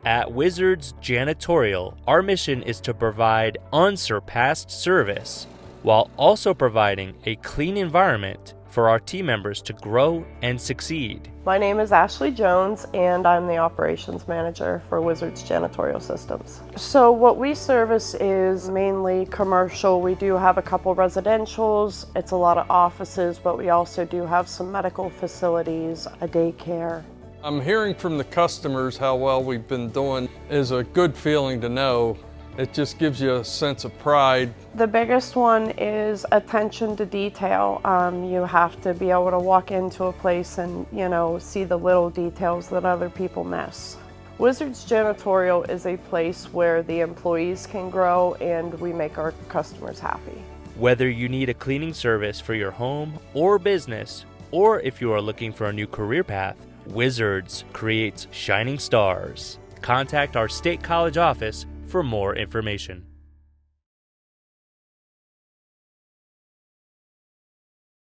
At Wizzards Janitorial, our mission is to provide unsurpassed service while also providing a clean environment for our team members to grow and succeed. My name is Ashley Jones and I'm the operations manager for Wizzards Janitorial Systems. So what we service is mainly commercial. We do have a couple residentials, it's a lot of offices, but we also do have some medical facilities, a daycare. I'm hearing from the customers how well we've been doing is a good feeling to know. It just gives you a sense of pride. The biggest one is attention to detail. You have to be able to walk into a place and, see the little details that other people miss. Wizzards Janitorial is a place where the employees can grow and we make our customers happy. Whether you need a cleaning service for your home or business, or if you are looking for a new career path, Wizzards creates shining stars. Contact our State College office for more information.